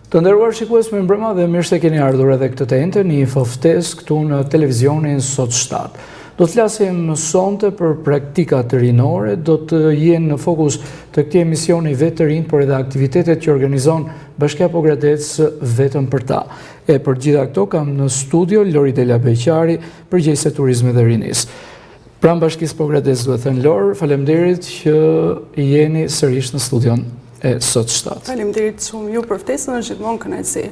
Të nderuar shikues, mirë mbrëma dhe mirë se keni ardhur edhe këtë të ente një ftesë këtu në televizionin Sot 7. Do të flasim sonte për praktikat rinore, do të jenë në fokus të këtij emisioni vetë të rinj, por edhe aktivitetet që organizon Bashkia Pogradec vetëm për ta. E për gjitha këto kam në studio Lori Dela Beqari, përgjegjëse turizmit dhe rinisë. Pranë Bashkisë Pogradec duhet thënë Lor, faleminderit që jeni sërish në studion e Sot 7. Faleminderit shumë ju për ftesën, është gjithmonë kënaqësi.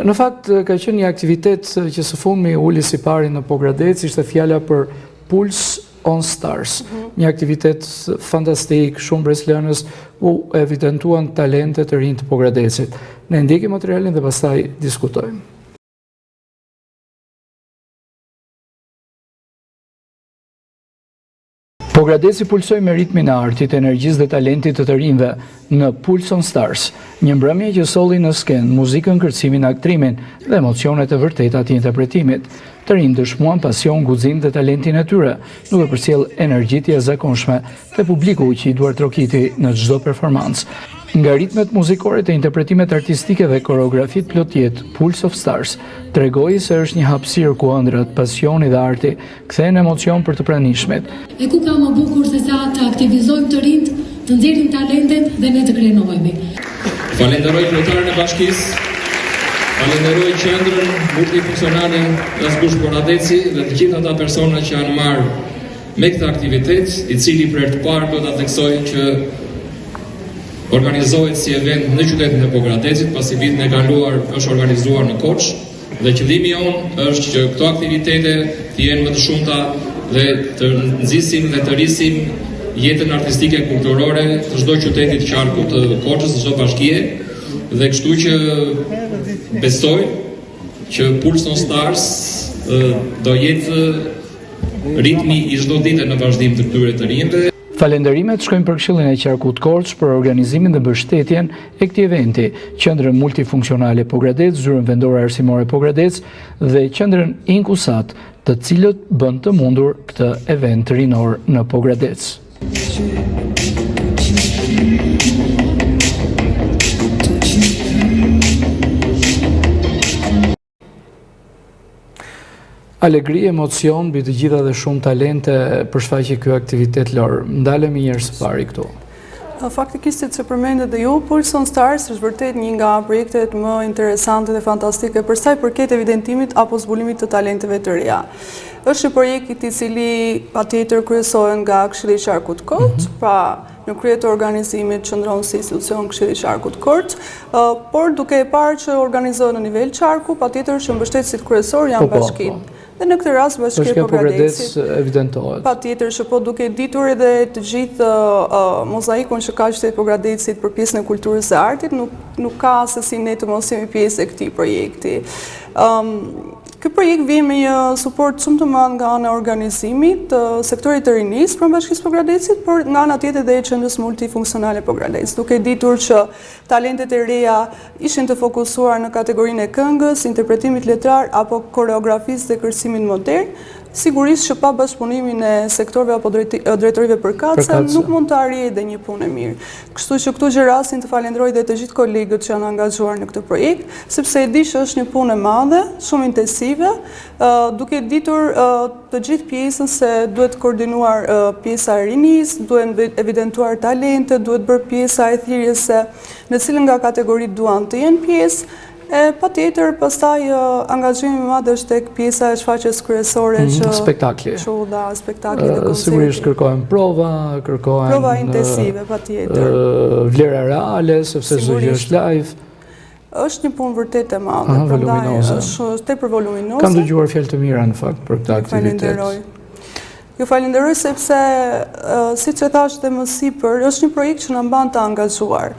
Në fakt, ka qenë një aktivitet që së fundmi uli si pari në Pogradec, ishte fjala për Pulse on Stars, një aktivitet fantastik, shumë breslënës, u evidentuan talentet të rinj të Pogradecit. Ne ndjekim materialin dhe pastaj diskutojmë. Pogradeci pulsoi me ritmin e artit, energjisë dhe talentit të rinjve në Pulse on Stars, një mbrëmje që solli në skenë muzikën, kërcimin, aktrimin dhe emocionet e vërteta të interpretimit. Të rinj dëshmuan pasion, guxim dhe talentin e tyre, duke përcjell energji të jashtëzakonshme te publiku që i duar trokiti në çdo performancë. Nga ritmet muzikore të interpretimet artistike dhe koreografit plotjet, Pulse of Stars tregoi se është një hapësirë ku ëndrat, pasioni dhe arti kthehen emocion për të pranishmit. E ku ka më bukur se sa të aktivizojmë të rinjt, të nxjerrim talentet dhe ne të krenojmë. Falenderoj kryetarën e bashkisë, falenderoj qendrën multifunksionale të Zbush Pogradeci dhe të gjithë ata persona që janë marrë me këtë aktivitet, i cili për herë të parë do ta theksoj që organizohet si event në qytetin e Pogradecit, pasi vitin e kaluar është organizuar në Koç, dhe qëllimi jonë është që këto aktivitete të jenë më të shumta dhe të nxisim dhe të rrisim jetën artistike e kulturore të çdo qyteti të qarkut të Koçës, çdo bashkie, dhe kështu që besoj që Pulse on Stars do jetë ritmi i çdo dite në vazhdim të këtyre të rinjve. Falenderimet shkojnë për Këshillin e Qarkut Korç për organizimin dhe mbështetjen e këtij eventi, Qendrën Multifunksionale Pogradec, Zyrën Vendore Arsimore Pogradec dhe Qendrën Inkusat, të cilët bën të mundur këtë event rinor në Pogradec. Alegri, emocion, mbi të gjitha dhe shumë talente përshfaqe ky aktivitet, Lor. Ndalemi një herë së pari këtu. Faktikisht, siç e përmendet dhe ju, Pulse on Stars është vërtet një nga projektet më interesante dhe fantastike për sa i përket evidentimit apo zbulimit të talenteve të reja. Është një projekt i cili patjetër kryesohet nga Këshilli i Qarkut Korç, pra në krye të organizimit qëndron si institucion Këshilli i Qarkut Korç, por duke e parë që organizohet në nivel qarku, patjetër që mbështetësit kryesor janë bashkitë. Dhe në këtë rast Bashkia Pogradecit evidentohet. Patjetër që po duke ditur edhe të gjithë mozaikun që ka qyteti Pogradecit për pjesën e kulturës së artit, nuk ka se si ne të mos jemi pjesë e këtij projekti. Ky projekt vjen me një suport shumë të madh nga ana e organizimit të sektorit të rinisë pranë Bashkisë Pogradecit, por nga ana tjetër dhe e Qendrës Multifunksionale Pogradec, duke ditur që talentet e reja ishin të fokusuar në kategorinë e këngës, interpretimit letrar apo koreografisë dhe kërcimit modern. Sigurisht që pa bashkëpunimin e sektorëve apo drejtorive përkatëse nuk mund të arrijë dhe një punë e mirë. Kështu që këtu gjë rastin të falenderoj dhe të gjithë kolegët që janë angazhuar në këtë projekt, sepse e di që është një punë e madhe, shumë intensive, duke ditur të gjithë pjesën se duhet koordinuar pjesa e rinisë, duhet evidentuar talente, duhet bërë pjesa e thirrjes se në cilën nga kategoritë duan të jenë pjesë. Patjetër, pastaj angazhimi i madh është tek pjesa e shfaqjes kryesore që spektakli. Spektakli dhe koncerti. Sigurisht kërkohen prova intensive, patjetër. Vlera reale, sepse çdo gjë është live. Është një punë vërtet e madhe, prandaj është tepër voluminoze. Kam dëgjuar fjalë të mira në fakt për këtë aktivitet. Ju falenderoj sepse, siç e thash dhe më sipër, është një projekt që na mban të angazhuar.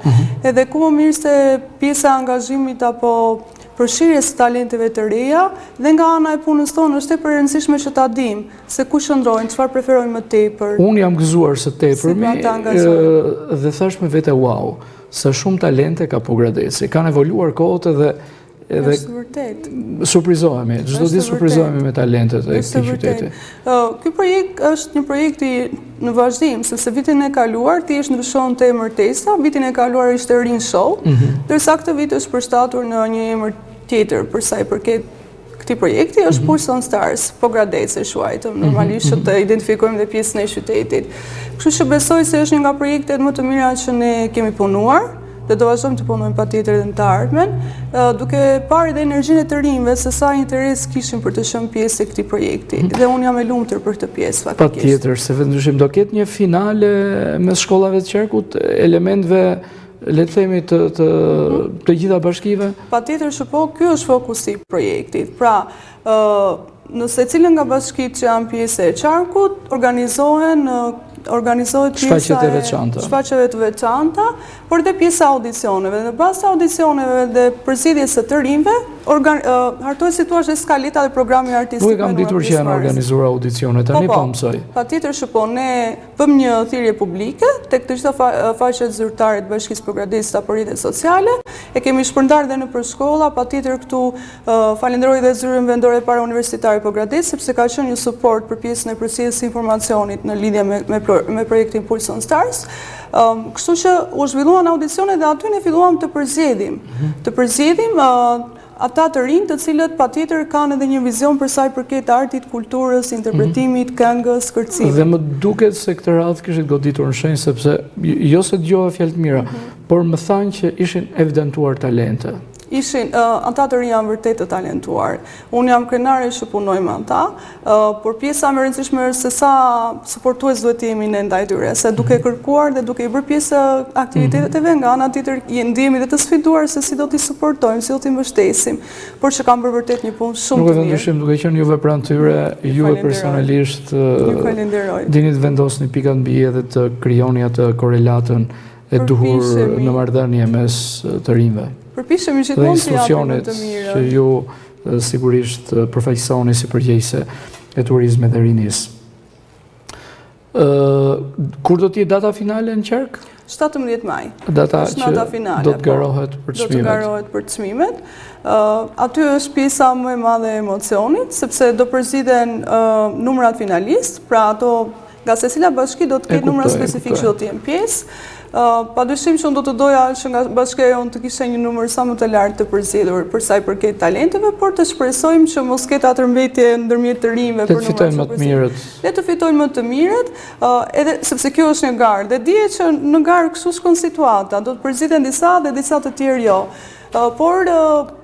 Edhe ku më mirë se pjesa e angazhimit apo përfshirjes së talenteve të reja, dhe nga ana e punës tonë është tepër e rëndësishme që ta dimë se ku shndrojnë, çfarë preferojnë më tepër. Unë jam gëzuar së tepërmi dhe thash me vete wow, sa shumë talente ka Pogradeci. Kanë evoluar kohët dhe edhe është vërtet. surprizohemi, çdo ditë surprizohemi me talentet e këtij qyteti. Ky projekt është një projekt në vazhdim, sepse vitin e kaluar thjesht ndryshon të emër Tesa, vitin e kaluar ishte Rin Show, ndërsa këtë vit është përshtatur në një emër tjetër për sa i përket këtij projekti, është Pulse on Stars, po Gradec e quajtëm, normalisht që të identifikojmë dhe pjesën e qytetit. Kështu që besoj se është një nga projektet më të mira që ne kemi punuar, dhe do vazhdojmë të punojmë patjetër edhe në të ardhmen, duke parë edhe energjinë e të rinjve se sa interes kishin për të qenë pjesë e këtij projekti. Dhe unë jam e lumtur për këtë pjesë faktikisht. Patjetër, se vetëndryshim do ketë një finale mes shkollave të Qerkut, elementëve le të themi të gjitha bashkive? Patjetër që po, ky është fokusi i projektit. Pra, në secilën nga bashkitë që janë pjesë e Qarkut, organizohet pjesa e shfaqjeve të veçanta, por dhe pjesa audicioneve. Në bazë të audicioneve dhe përzgjedhjes së të rinjve, hartohet si thua skaleta dhe programi artistik. Nuk e kam ditur që janë organizuar audicione, tani po mësoj. Patjetër që po, ne bëm një thirrje publike tek të gjitha faqet zyrtare të Bashkisë Progradecit apo rrjetet sociale, e kemi shpërndarë dhe nëpër shkolla, patjetër këtu falenderoj dhe zyrën vendore para universitare Progradec, sepse ka qenë një suport për pjesën e përcjelljes së informacionit në lidhje me projektin Pulse on Stars. Kështu që u zhvilluan audicione dhe aty ne filluam të përzgjedhim ata të rinj të cilët patjetër kanë edhe një vizion për sa i përket artit, kulturës, interpretimit, këngës, kërcimit. Dhe më duket se këtë radhë kishit goditur në shenjë, sepse jo se dëgjova fjalë të mira, por më thanë që ishin evidentuar talente. Ata të rinj janë vërtet të talentuar. Unë jam krenare që punoj me ata, por pjesa më e rëndësishme është se sa suportues duhet të jemi ne ndaj tyre, se duke kërkuar dhe duke i bërë pjesë aktiviteteve nga ana tjetër ndihemi dhe të sfiduar se si do t'i suportojmë, si do t'i mbështesim, por që kanë bërë vërtet një punë shumë të mirë. Nuk e ndryshim, duke qenë juve pranë tyre, juve personalisht dini të vendosni pikat mbi i edhe të krijoni atë korrelatën e duhur në marrëdhënie mes të rinjve. Përpiqemi gjithmonë të japim më të mirë. Që ju sigurisht përfaqësoni si përgjegjëse e turizmit dhe rinisë. Kur do t'jetë data finale në Qerk? 17 maj. Data që do të garohet për çmimet. Do të garohet për çmimet. Aty është pjesa më e madhe e emocionit, sepse do përzgjidhen numrat finalist, pra ato nga secila bashki do të ketë numra specifik që do të jenë pjesë. Padyshim që unë do të doja që nga bashkia jonë të kishte një numër sa më të lartë të përzgjedhur për sa i përket talenteve, por të shpresojmë që mos ketë atërmbetje ndërmjet të rinjve për numrat të mirët. Le të fitojnë më të mirët, edhe sepse kjo është një garë, dhe dihet që në garë kështu shkon situata, do të përzgjidhen disa dhe disa të tjerë jo. Por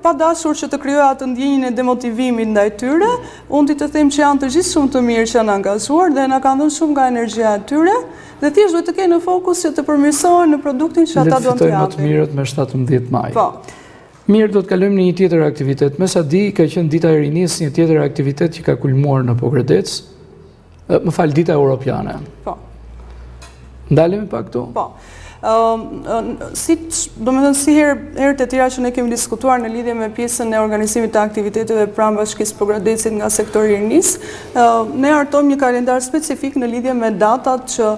pa dashur që të krijoj atë ndjenjën e demotivimit ndaj tyre, unë të them që janë të gjithë shumë të mirë që janë angazhuar dhe na kanë dhënë shumë nga energjia e tyre, dhe thjesht duhet të kenë në fokus që të përmirësohen në produktin që ata do të japin. Le të fitojnë më të mirët me 17 maj. Po. Mirë, do të kalojmë në një tjetër aktivitet. Me sa di, ka qenë Dita e Rinisë, një tjetër aktivitet që ka kulmuar në Pogradec. Më fal, Dita Europiane. Po. Ndalemi pak këtu? Po. Si herët e tjera që ne kemi diskutuar në lidhje me pjesën e organizimit të aktiviteteve pranë Bashkisë Pogradecit nga sektori i rinisë, ne hartojmë një kalendar specifik në lidhje me datat që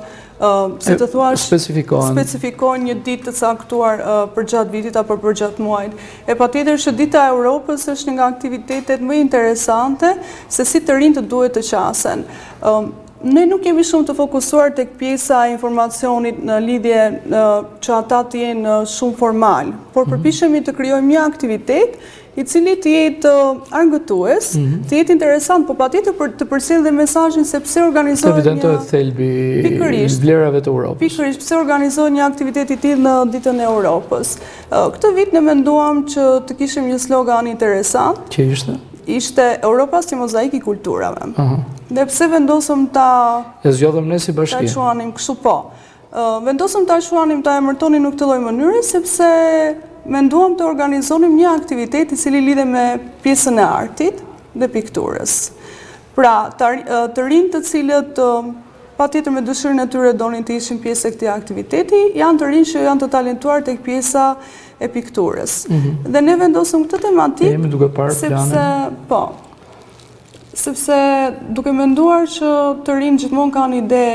si të thuash, specifikojnë një ditë të caktuar për gjatë vitit apo për gjatë muajit. E patjetër që Dita e Europës është një nga aktivitetet më interesante se si të rinjtë duhet të qasen. Ne nuk jemi shumë të fokusuar tek pjesa e informacionit në lidhje që ata të jenë shumë formal, por përpiqemi të krijojmë një aktivitet i cili të jetë argëtues, të jetë interesant, po patjetër për të përcjellë dhe mesazhin se pse organizohet një... Të evidentohet thelbi i vlerave të Europës. Pikërisht, pse organizohet një aktivitet i tillë në Ditën e Europës. Këtë vit ne menduam që të kishim një slogan interesant. Që ishte? Ishte Europa si mozaik i kulturave. Dhe pse vendosëm ta... E zgjodhëm ne si bashki. Ta quanim kështu po. Vendosëm ta quanim ta emërtonim në këtë lloj mënyre, sepse menduam të organizonim një aktivitet i cili lidhe me pjesën e artit dhe pikturës. Pra, të rinj të cilët patjetër me dëshirën e tyre donin të ishin pjesë e këtij aktiviteti, janë të rinj që janë të talentuar tek pjesa e pikturës. Dhe ne vendosëm këtë tematikë. Jemi duke parë planin. Sepse duke menduar që të rinj gjithmonë kanë ide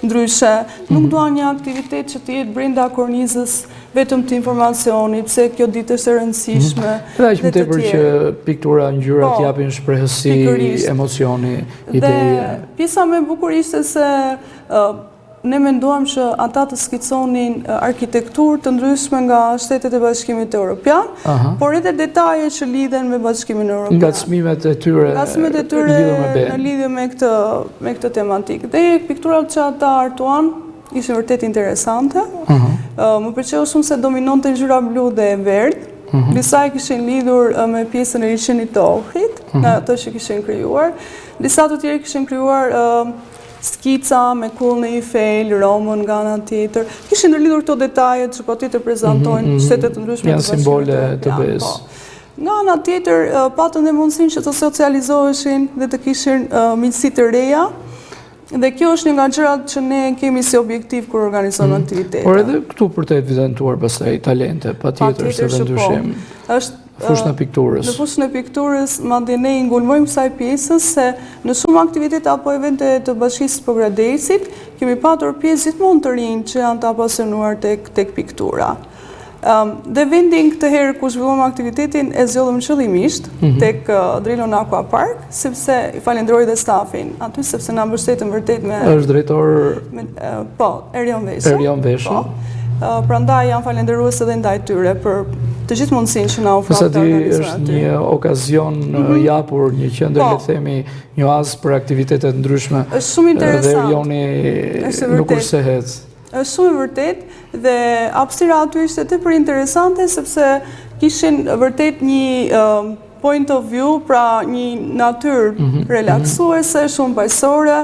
ndryshe. Nuk duan një aktivitet që të jetë brenda kornizës vetëm të informacionit, pse kjo ditë është e rëndësishme. Dhe aq më tepër që piktura, ngjyrat japin shprehësi, emocioni, ideje. Dhe pjesa më e bukur ishte se ne menduam që ata të skiconin arkitekturë të ndryshme nga shtetet e Bashkimit Evropian, por edhe detaje që lidhen me Bashkimin Evropian. Ngacmimet e tyre në lidhje me këtë tematikë. Dhe pikturat që ata artuan ishin vërtet interesante. Më pëlqeu shumë se dominonte ngjyra blu dhe e verdhë. Disa e kishin lidhur me pjesën e liçenit të Ohrit, nga ato që kishin krijuar. Disa të tjerë kishin krijuar skica me kullën e Eiffel, Romën nga ana tjetër. Kishin ndërlidhur këto detajet që patjetër prezantojnë shtete të ndryshme. Janë simbole të BE-s. Nga ana tjetër patën dhe mundësinë që të socializoheshin dhe të kishin miqësi të reja. Dhe kjo është një nga gjërat që ne kemi si objektiv kur organizojmë aktivitete. Por edhe këtu për të evidentuar pastaj talente, patjetër se vendyshim. Është fushën e pikturës. Në fushën e pikturës, madje ne i ngulmojmë kësaj pjesës se në shumë aktivitete apo evente të Bashkisë së Pogradecit kemi patur pjesë gjithmonë të rinj që janë të apasionuar tek piktura. Dhe vendin këtë herë ku zhvillojmë aktivitetin e zgjodhëm qëllimisht tek Drilon Aqua Park, sepse i falenderoj dhe stafin aty sepse na mbështetën vërtet me është drejtor Erion Vesha. Prandaj janë falenderuese edhe ndaj tyre për të gjithë mundësinë që na ofron të organizojmë. Është një okazion japur, një qendër, le të themi, një oazë për aktivitete të ndryshme. Është shumë interesant. Dhe Erioni nuk kursehet. Është shumë e vërtet dhe hapësira aty ishte tepër interesante sepse kishin vërtet një point of view, pra një natyrë relaksuese, shumë paqësore.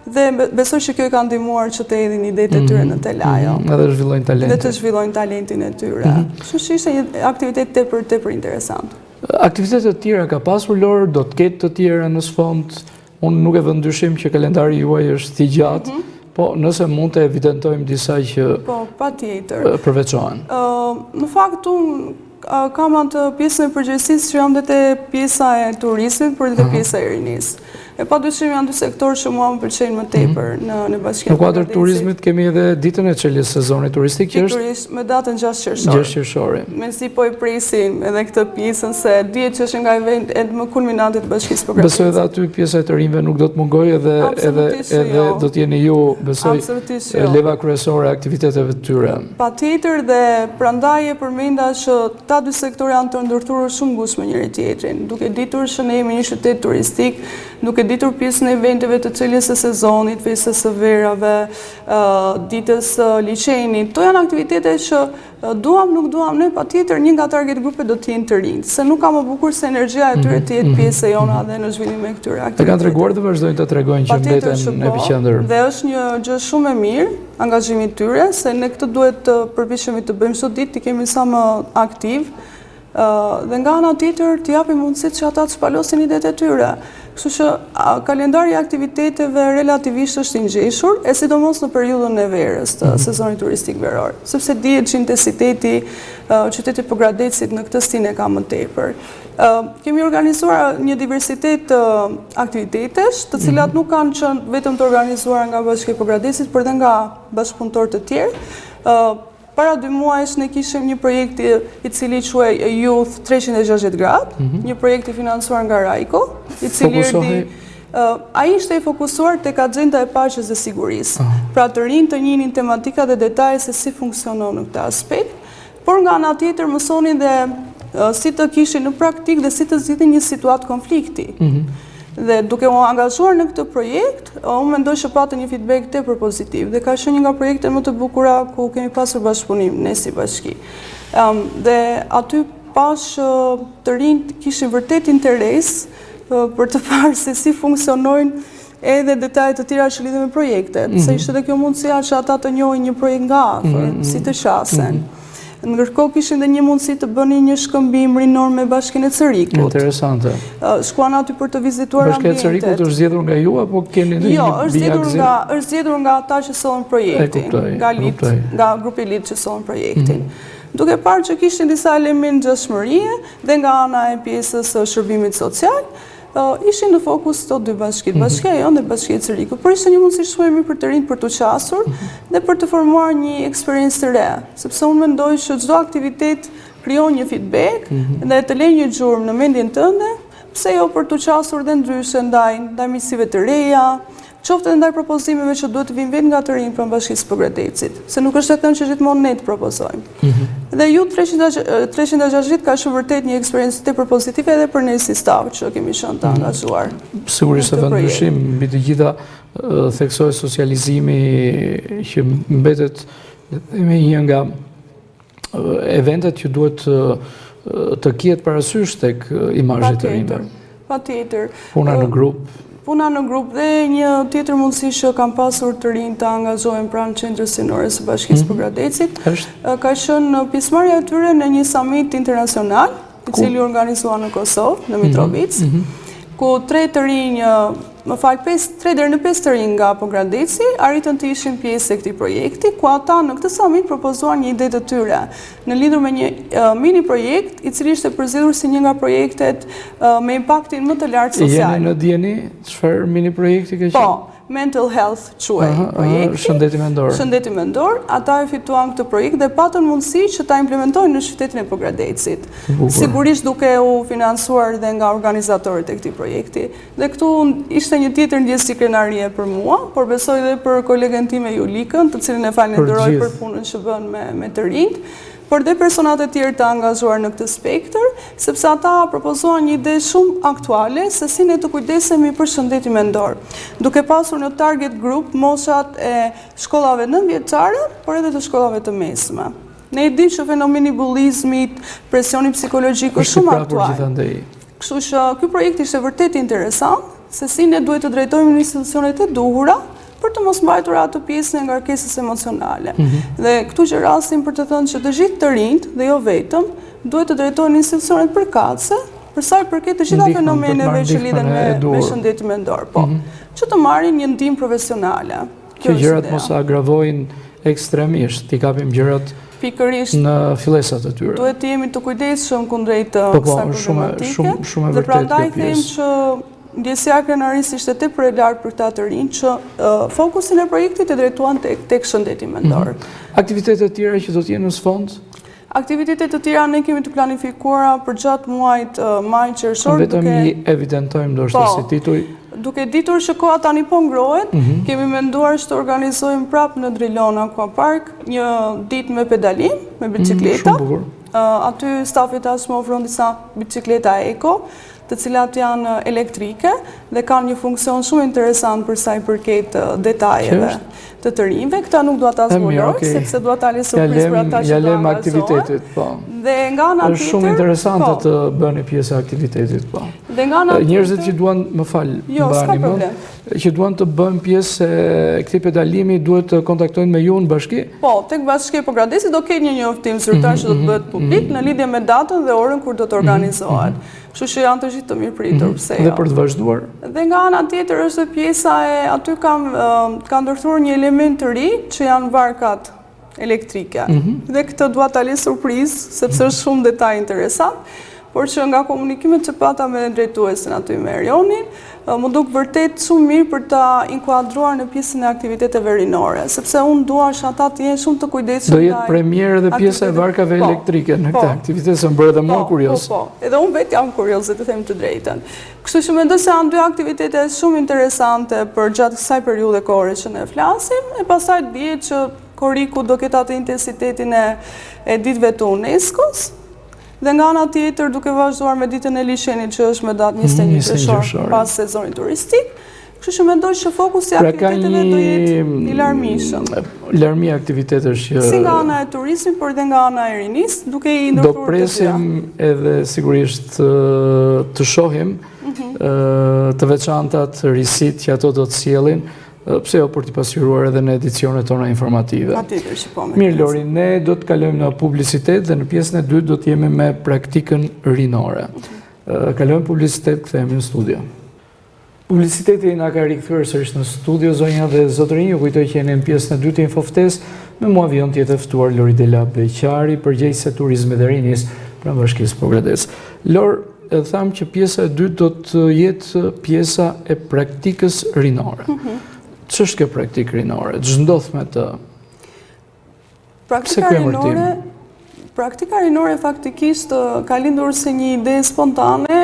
Dhe besoj që kjo i ka ndihmuar që të hedhin idetë e tyre në telajo. Edhe zhvillojnë talentin. Dhe të zhvillojnë talentin e tyre. Kështu që ishte një aktivitet tepër interesant. Aktivitete të tjera ka pasur Lorë, do të ketë të tjera në sfond. Unë nuk e vë ndyshim që kalendari juaj është i gjatë, po nëse mund të evidentojmë disa që përveçohen. Në fakt, unë kam atë pjesën e përgjegjësisë që jam dhe te pjesa e turizmit, por dhe te pjesa e rinisë. E padyshim janë dy sektorë që mua më pëlqejnë më tepër në Bashkinë. Në kuadër turizmit kemi edhe ditën e çeljes sezonit turistik që është me datën 6 qershor. 6 qershori. Mesi po i presim edhe këtë pjesën se dihet që është nga event më kulminante të Bashkisë së Pogradecit. Besoj edhe aty pjesa e të rinjve nuk do të mungojë edhe do të jeni ju, besoj, leva kryesore e aktiviteteve të tyre. Patjetër dhe prandaj e përmenda që ta dy sektorë janë të ndërtuar shumë ngushtë me njëri tjetrin, duke ditur që ne jemi një qytet turistik, duke ditur pjesën e eventeve të çeljes së sezonit, festës së verave, ditës liçenit. To janë aktivitete që duam, nuk duam, ne patjetër një nga target grupe do të jenë të rinj, se nuk ka më bukur se energjia e tyre të jetë pjesë e jona dhe në zhvillim e këtyre aktiviteteve. Të kanë treguar dhe vazhdojnë të tregojnë që mbeten në epiqendër. Dhe është një gjë shumë e mirë, angazhimi i tyre, se ne këtë duhet të përpiqemi të bëjmë çdo ditë, të kemi sa më aktiv. Dhe nga ana tjetër të japim mundësitë që ata të shpalosin idetë e tyre. Kështu që kalendari i aktiviteteve relativisht është i ngjeshur, e sidomos në periudhën e verës të sezonit turistik veror, sepse dihet që intensiteti qytetit Pogradecit në këtë stinë ka më tepër. Kemi organizuar një diversitet aktivitetesh, të cilat nuk kanë qenë vetëm të organizuara nga Bashkia e Pogradecit, por edhe nga bashkëpunëtorë të tjerë. Para 2 muajsh ne kishim një projekt i cili quhej Youth 360 gradë, një projekt i financuar nga Rajko, i cili ai ishte i fokusuar tek agjenda e paqes dhe sigurisë. Pra të rinj të njihnin tematika dhe detaje se si funksionon në këtë aspekt, por nga ana tjetër mësonin dhe si të kishin në praktik dhe si të zgjidhin një situatë konflikti. Dhe duke u angazhuar në këtë projekt, unë mendoj që patë një feedback tepër pozitiv dhe ka qenë një nga projektet më të bukura ku kemi pasur bashkëpunim ne si bashki. Dhe aty pash të rinjt kishin vërtet interes për të parë se si funksionojnë edhe detajet të tjera që lidhen me projektet, se ishte dhe kjo mundësia që ata të njohin një projekt nga afër, si të qasen. Ndërkohë kishin dhe një mundësi të bënin një shkëmbim rinor me Bashkinë e Cerikut. Interesante. Shkuan aty për të vizituar ambientet. Bashkia e Cerikut është zgjedhur nga ju apo keni një bijagëzim? Jo, është zgjedhur nga ata që sollën projektin, nga grupi LID që sollën projektin. Duke parë që kishin disa elementë ngjashmërie dhe nga ana e pjesës së shërbimit social, ishin në fokus të dy bashkit, bashkia jonë dhe bashkia e Cërikut, por ishte një mundësi shumë e mirë për të rinjt për të qasur dhe për të formuar një eksperiencë të re, sepse unë mendoj që çdo aktivitet krijon një feedback dhe të lejë një gjurmë në mendjen tënde, pse jo për të qasur dhe ndryshe ndaj miqësive të reja, qoftë edhe ndaj propozimeve që duhet të vinë vetë nga të rinj pranë Bashkisë Pogradecit, se nuk është e thënë që gjithmonë ne të propozojmë. Dhe ju 360 ka shumë vërtet një eksperiencë tepër pozitive edhe për ne si staf që kemi qenë të angazhuar. Sigurisht edhe ndryshim mbi të gjitha theksohet socializimi që mbetet me një nga eventet që duhet të kihet parasysh tek imazhi të rinjve. Patjetër. Puna në grup. Puna në grup dhe një tjetër mundësi që kam pasur të rinj të angazhohen pranë qendrës sinore së Bashkisë Pogradecit, ka qenë pjesëmarrja e tyre në një summit internacional, i cili organizua në Kosovë, në Mitrovic, ku 3 deri në 5 të rinj nga Pogradeci arritën të ishin pjesë e këtij projekti, ku ata në këtë summit propozuan një ide të tyre në lidhur me një mini projekt i cili ishte përzgjedhur si një nga projektet me impaktin më të lartë social. Jeni në dieni çfarë mini projekti ka qenë? Po, Mental Health quaj projekti. Shëndeti mendor. Shëndeti mendor, ata e fituan këtë projekt dhe patën mundësi që ta implementojnë në qytetin e Pogradecit. Sigurisht duke u financuar dhe nga organizatorët e këtij projekti. Dhe këtu ishte një tjetër ndjesë krenarie për mua, por besoj dhe për kolegen time Julikën, të cilin e falenderoj për punën që bën me të rinjt, por dhe personat e tjerë të angazhuar në këtë spektër, sepse ata propozuan një ide shumë aktuale se si ne të kujdesemi për shëndetin mendor, duke pasur në target group moshat e shkollave 9 vjeçare, por edhe të shkollave të mesme. Ne e dimë që fenomeni bullizmit, presioni psikologjik është shumë aktual. Kështu që ky projekt ishte vërtet interesant, se si ne duhet të drejtojmë në institucionet e duhura për të mos mbajtur atë pjesën e ngarkesës emocionale. Dhe këtu që rastin për të thënë që të gjithë të rinjt, dhe jo vetëm, duhet të drejtojnë institucionet përkatëse, për sa i përket të gjitha fenomeneve që lidhen me shëndetin mendor, po, që të marrin një ndihmë profesionale. Që gjërat mos agravojnë ekstremisht, t'i kapim gjërat në fillesat e tyre. Duhet të jemi të kujdesshëm kundrejt kësaj problematike. Dhe prandaj them që ndjesia krenarisë ishte tepër e lartë për këta të rinj që fokusin e projektit e drejtuan tek shëndeti mendor. Aktivitetet tjera që do të jenë në sfond? Aktivitetet të tjera ne kemi të planifikuara për gjatë muajit maj qershor. Vetëm i evidentojmë ndoshta si titull. Duke ditur që koha tani po ngrohet, kemi menduar që të organizojmë prapë në Drilon Aqua Park një ditë me pedalim, me bicikleta. Shumë bukur. Aty stafi tashmë ofron disa bicikleta eko, të cilat janë elektrike dhe kanë një funksion shumë interesant për sa i përket detajeve të të rinjve. Këta nuk dua ta zbuloj, sepse dua ta lë surprizë për ata që do të aktivitetit, po. Dhe nga ana tjetër, është shumë interesante të bëni pjesë e aktivitetit, po. Dhe nga ana tjetër, njerëzit që duan, më fal, mbani mend, që duan të bëjnë pjesë e këtij pedalimi duhet të kontaktojnë me ju në bashki? Po, tek Bashkia e Pogradecit do ketë një njoftim zyrtar që do të bëhet publik në lidhje me datën dhe orën kur do të organizohet. Kështu që janë të gjithë të mirë pritur, pse jo. Dhe për të vazhduar? Dhe nga ana tjetër është pjesa e aty ka ndërthuar një element të ri që janë varkat elektrike. Dhe këtë dua ta lë surprizë, sepse është shumë detaj interesant, por që nga komunikimet që pata me drejtuesin aty me Erionin, më duk vërtet shumë mirë për ta inkuadruar në pjesën e aktiviteteve rinore, sepse unë dua që ata të jenë shumë të kujdesshëm. Do jetë premierë dhe pjesa e varkave elektrike në këtë aktivitet, se më bërë dhe mua kurioz. Po, edhe unë vetë jam kurioz, të them të drejtën. Kështu që mendoj se janë dy aktivitete shumë interesante për gjatë kësaj periudhe kohore që ne flasim, e pastaj dihet që Koriku do ketë atë intensitetin e ditëve të UNESCO-s. Dhe nga ana tjetër duke vazhduar me ditën e Lishenit që është me datë 21 qershor pas sezonit turistik, kështu që mendoj që fokusi i aktiviteteve do jetë i larmishëm. Larmi aktivitetesh që si nga ana e turizmit, por edhe nga ana e rinisë, duke i ndërtuar do presim edhe sigurisht të shohim të veçantat, risit që ato do të sjellin. Pse jo për t'i pasqyruar edhe në edicionet tona informative. Mirë Lori, ne do të kalojmë në publicitet dhe në pjesën e dytë do të jemi me praktikën rinore. Kalojmë publicitet, kthehemi në studio. Publiciteti na ka rikthyer sërish në studio, zonja dhe zotërinj, ju kujtoj që jeni në pjesën e dytë të Infoftes me mua avion tjetër të ftuar Loridela Beqari, përgjegjëse turizmit dhe rinis pranë Bashkisë Pogradec. Lor, e tham që pjesa e dytë do të jetë pjesa e praktikës rinore. Ç'është kjo praktikë rinore? Ç'do ndodh me të? Praktika rinore faktikisht ka lindur si një ide spontane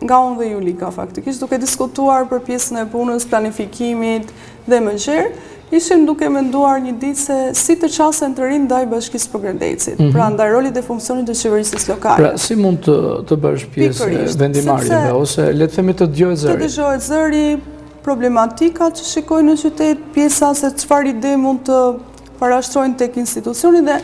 nga unë dhe Julika faktikisht, duke diskutuar për pjesën e punës, planifikimit dhe më gjerë, ishim duke menduar një ditë se si të qasen të rinë ndaj Bashkisë Përgërdecit, pra ndaj rolit dhe funksionit të qeverisës lokale. Pra, si mund të bësh pjesë e vendimarrjeve, ose le të themi të dëgjohet zëri? Të dëgjohet zëri, problematika që shikojnë në qytet, pjesa se çfarë ide mund të parashtrojnë tek institucioni dhe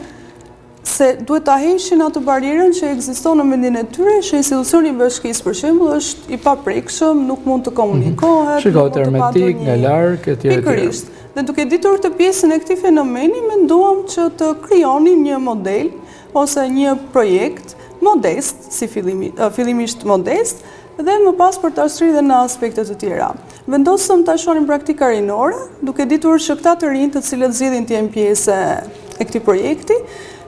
se duhet ta heqin atë barierën që ekziston në mendjen e tyre që institucioni i Bashkisë për shembull është i paprekshëm, nuk mund të komunikohet, shikohet hermetik nga larg etj. Pikërisht. Dhe duke ditur të pjesën e këtij fenomeni, menduam që të krijonim një model ose një projekt modest, si fillimisht modest, dhe më pas për të ashtrih në aspekte të tjera. Vendosëm ta shohim praktika rinore, duke ditur që këta të rinj të cilët zgjedhin të jenë pjesë e këtij projekti,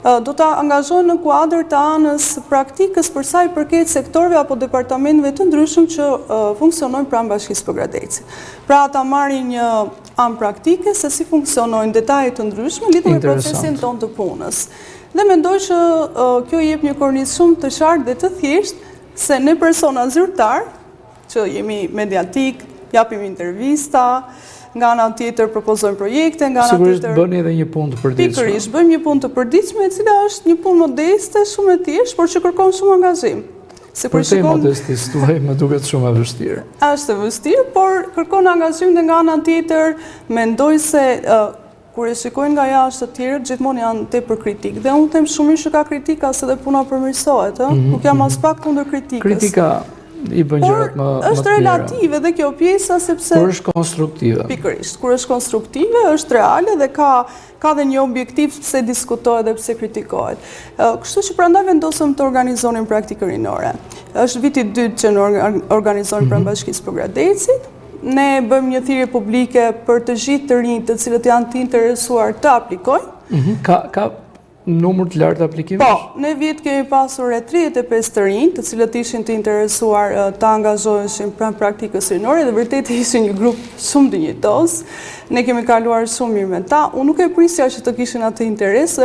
do të angazhohen në kuadër të anës praktikës për sa i përket sektorëve apo departamenteve të ndryshëm që funksionojnë pranë Bashkisë Përgërdecit. Pra ata marrin një anë praktike se si funksionojnë detaje të ndryshme lidhur me procesin tonë të punës. Dhe mendoj që kjo jep një kornizë shumë të qartë dhe të thjeshtë se ne persona zyrtar, që jemi mediatik, japim intervista, nga ana tjetër propozojmë projekte, nga ana tjetër... Sigurisht bëni edhe një punë të përditshme. Pikërisht, bëjmë një punë të përditshme, e cila është një punë modeste, shumë e thjeshtë, por që kërkon shumë angazhim. Për te modestis tuaj më duket shumë e vështirë. Është e vështirë, por kërkon angazhim dhe nga ana tjetër mendoj se kur e shikojnë nga jashtë të tjerë, gjithmonë janë tepër kritik. Dhe unë them shumish që ka kritika se dhe puna përmirësohet, nuk jam as pak kundër kritikës. Kritika i bën gjërat më të mira. Është relative dhe kjo pjesa sepse kur është konstruktive. Pikërisht, kur është konstruktive, është reale dhe ka dhe një objektiv pse diskutohet dhe pse kritikohet. Kështu që prandaj vendosëm të organizonim praktikë rinore. Është viti i dytë që ne organizojmë pranë Bashkisë Përgërdecit. Ne bëjmë një thirrje publike për të gjithë të rinjt të cilët janë të interesuar të aplikojnë. Ka numër të lartë aplikimesh? Po, ne vjet kemi pasur 35 të rinj, të cilët ishin të interesuar të angazhoheshin pranë praktikës rinore dhe vërtet ishin një grup shumë dinjitos. Ne kemi kaluar shumë mirë me ta. Unë nuk e prisja që të kishin atë interes,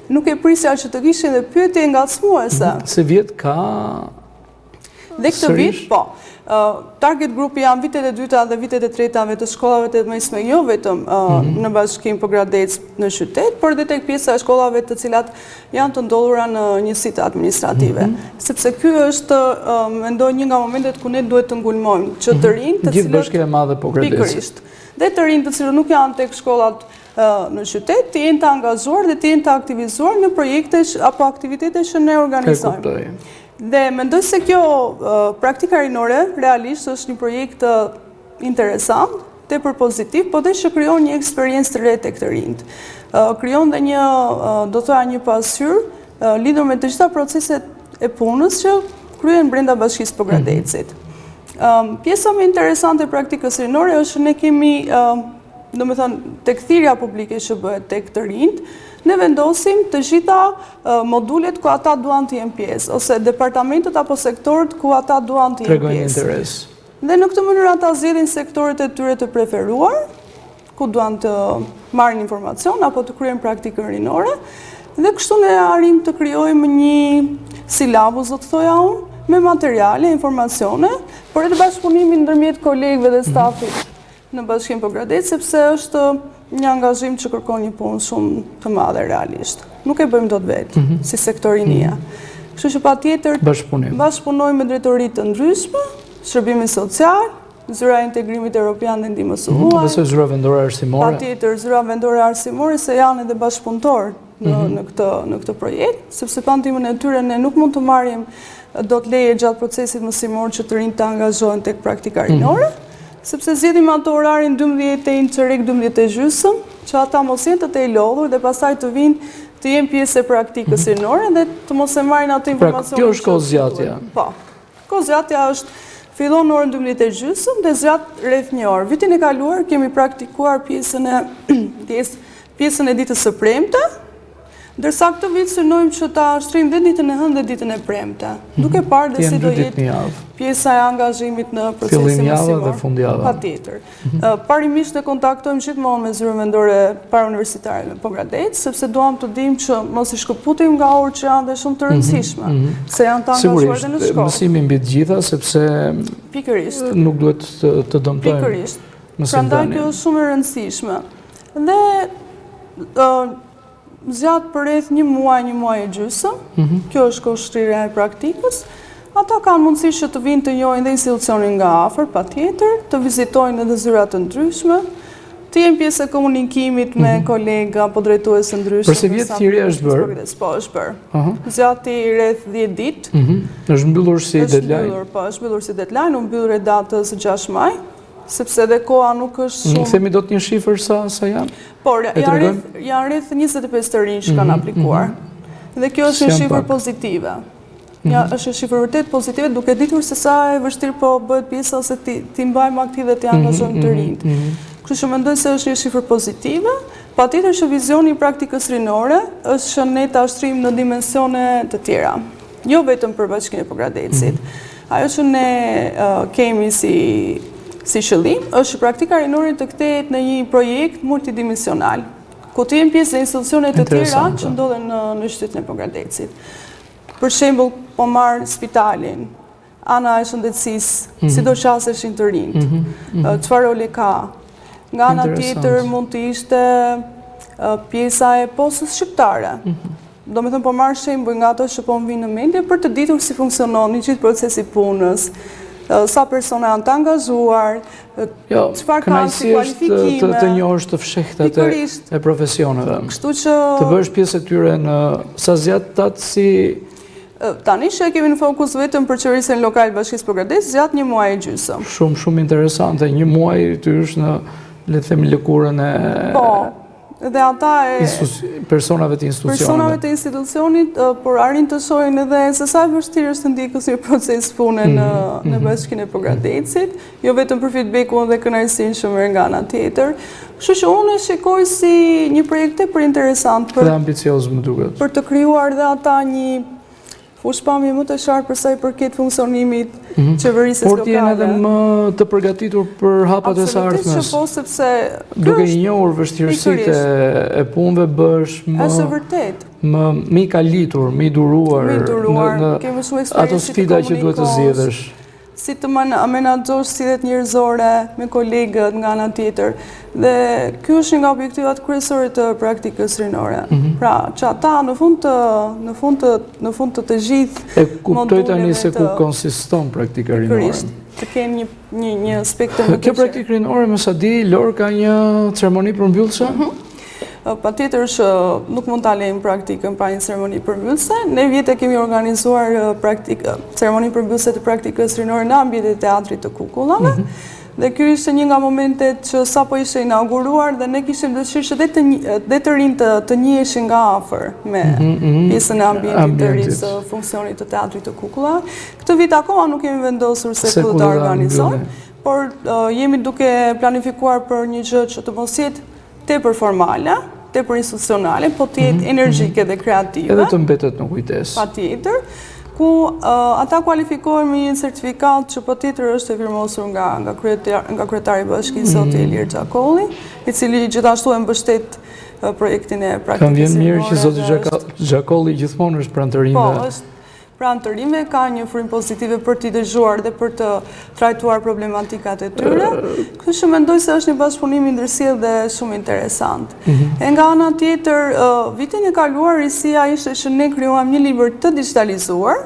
nuk e prisja që të kishin dhe pyetje ngacmuese. Se vjet ka... Dhe këtë vit, po. Target grupi janë vitet e dyta dhe vitet e tretave të shkollave të mesme, jo vetëm në Bashkinë Përgërdec në qytet, por edhe tek pjesa e shkollave të cilat janë të ndodhura në njësitë administrative. Sepse ky është, mendoj, një nga momentet ku ne duhet të ngulmojmë që të rinj, të cilët gjithë Bashkia e Madhe Përgërdecit. Dhe të rinj të cilët nuk janë tek shkollat në qytet, të jenë të angazhuar dhe të jenë të aktivizuar në projekte apo aktivitete që ne organizojmë. Dhe mendoj se kjo praktika rinore realisht është një projekt interesant, tepër pozitiv, po dhe që krijon një eksperiencë të re tek të rinjt. Krijon dhe një, do thoya, një pasqyrë lidhur me të gjitha proceset e punës që kryen brenda Bashkisë Përgërdecit. Pjesa më interesante e praktikës rinore është ne kemi, domethënë, tek thirrja publike që bëhet tek të rinjt, ne vendosim të gjitha modulet ku ata duan të jenë pjesë, ose departamentet apo sektorët ku ata duan të jenë pjesë. Tregojnë interes. Dhe në këtë mënyrë ata zgjedhin sektorët e tyre të preferuar, ku duan të marrin informacion apo të kryejnë praktikën rinore, dhe kështu ne arrim të krijojmë një silabus, do të thoja unë, me materiale, informacione, por edhe bashkëpunimin ndërmjet kolegëve dhe stafit në Bashkinë Përgërdec, sepse është një angazhim që kërkon një punë shumë të madhe realisht. Nuk e bëjmë dot vetë, si sektorinia. Kështu që patjetër bashkëpunojmë me drejtori të ndryshme, shërbimi social, zyra e integrimit evropian dhe ndihmës së huaj. Besoj zyra vendore arsimore. Patjetër zyra vendore arsimore se janë edhe bashkëpunëtor në këtë projekt, sepse pa ndihmën e tyre ne nuk mund të marrim dot leje gjatë procesit mësimor që të rinjt të angazhohen tek praktika rinore. Sepse zgjedhim ato orarin 12:00 çerek 12:30, që ata mos jenë të lodhur dhe pastaj të vinë të jenë pjesë e praktikës rinore dhe të mos e marrin atë informacion. Pra, kjo është kohëzgjatja. Po. Kohëzgjatja është fillon në orën 12:30 dhe zgjat rreth 1 orë. Vitin e kaluar kemi praktikuar pjesën e ditës së premte, Ndërsa këtë vit synojmë që ta shtrim dhe ditën e hënë dhe ditën e premte, duke parë dhe si do jetë pjesa e angazhimit në procesin fillim javë mësimor. dhe fund javë. Patjetër. Parimisht ne kontaktojmë gjithmonë me zyrën vendore parauniversitare në Pogradec, sepse duam të dimë që mos i shkëputim nga orë që janë dhe shumë të rëndësishme, se janë të angazhuar dhe në shkollë. Mësimi mbi të gjitha, sepse Pikërisht. nuk duhet të dëmtojmë. Pikërisht. Prandaj Prandaj kjo është shumë e rëndësishme. Dhe zgjat për rreth një muaj e gjysmë. Kjo është kohështrira e praktikës. Ata kanë mundësi që të vinë të njohin dhe institucionin nga afër, patjetër, të vizitojnë edhe zyra të ndryshme, të jenë pjesë e komunikimit me kolega apo drejtues të ndryshëm. Përse vjetë thirrja është bërë? Po, është bërë. Zgjati rreth 10 ditë. Është mbyllur si deadline? Është mbyllur si deadline, u mbyll rreth datës 6 maj, sepse edhe koha nuk është shumë. Themi do të një shifër sa janë? Por, janë rreth 25 të rinj që kanë aplikuar. Dhe kjo është një shifër pozitive. Ja, është një shifër vërtet pozitive, duke ditur se sa e vështirë po bëhet pjesa ose ti mbajmë aktive dhe ti angazhojmë të rinjt. Kështu që mendoj se është një shifër pozitive. Patjetër që vizioni i praktikës rinore është që ne ta shtrim në dimensione të tjera. Jo vetëm për Bashkinë e Pogradecit. Ajo që ne kemi si qëllim është që praktika rinore të kthehet në një projekt multidimensional, ku të jenë pjesë dhe institucione të tjera që ndodhen në qytetin e Pogradecit. Për shembull, po marr spitalin, ana e shëndetësisë, sidoqaseshin të rinjt, çfarë role ka. Nga ana tjetër mund të ishte pjesa e postës shqiptare. Do me thënë po marr shembull nga ato që po më vinë në mendje për të ditur si funksionon një gjithë procesi punës, sa persona janë të angazhuar, çfarë kanë si kualifikime. Të njohësh të fshehtat e profesioneve. Kështu që të bësh pjesë e tyre në sa zjat tatësi. Tani që e kemi në fokus vetëm për qeverisjen lokale Bashkisë Pogradec, zgjat një muaj e gjysmë. Shumë interesante. Një muaj ty është në, le të themi, lëkurën e dhe ata personave të institucionit. Personave të institucionit, por arrin të shohin edhe se sa e vështirë është të ndjekës një proces pune në Bashkinë e Pogradecit, jo vetëm për feedbackun dhe kënaqësinë që merr nga ana tjetër. Kështu që unë e shikoj si një projekt tepër interesant dhe ambicioz më duket. Për të krijuar dhe ata një fushpamje më të qartë për sa i përket funksionimit qeverisjes lokale. Por ti jeni edhe më të përgatitur për hapat e së ardhmes. Absolutisht që po, sepse duke i njohur vështirësitë e punëve bësh më i kalitur, më i duruar në ato sfida që duhet të zgjedhësh. Si të menaxhosh sidhet njerëzore me kolegët nga ana tjetër. Dhe ky është një nga objektivat kryesore të praktikës rinore. Pra, që ata në fund të gjithë e kuptoj tani se ku konsiston praktika rinore. Të kenë një aspekt të më të Kjo praktikë rinore, me sa di, Lor ka një ceremoni përmbyllëse? Patjetër që nuk mund ta lejmë praktikën pa një ceremoni përmbyllëse. Ne vjetë kemi organizuar ceremoni përmbyllëse të praktikës rinore në ambientin e teatrit të Kukullave. Dhe ky ishte një nga momentet që sapo ishte inauguruar dhe ne kishim dëshirë që dhe të rinj të njiheshin nga afër me pjesën e ambientit të ri të funksionit të teatrit të Kukullave. Këtë vit akoma nuk kemi vendosur se ku do ta organizojmë, por jemi duke planifikuar për një gjë që të mos jetë tepër formale, tepër institucionale, po të jetë energjike dhe kreative. Edhe të mbetet në kujtesë. Patjetër, ku ata kualifikohen me një certifikat që patjetër është e firmosur nga kryetari i bashkisë zoti Ilir Xhakolli, i cili gjithashtu e mbështet projektin e praktikës. Kam vjen mirë që zoti Xhakolli gjithmonë është pranë të rinjve. Po, është pranë të rinjve, ka një frymë pozitive për t'i dëgjuar dhe për të trajtuar problematikat e tyre. Kështu që mendoj se është një bashkëpunim i ndërsjellë dhe shumë interesant. E nga ana tjetër, vitin e kaluar risia ishte që ne krijuam një libër të digitalizuar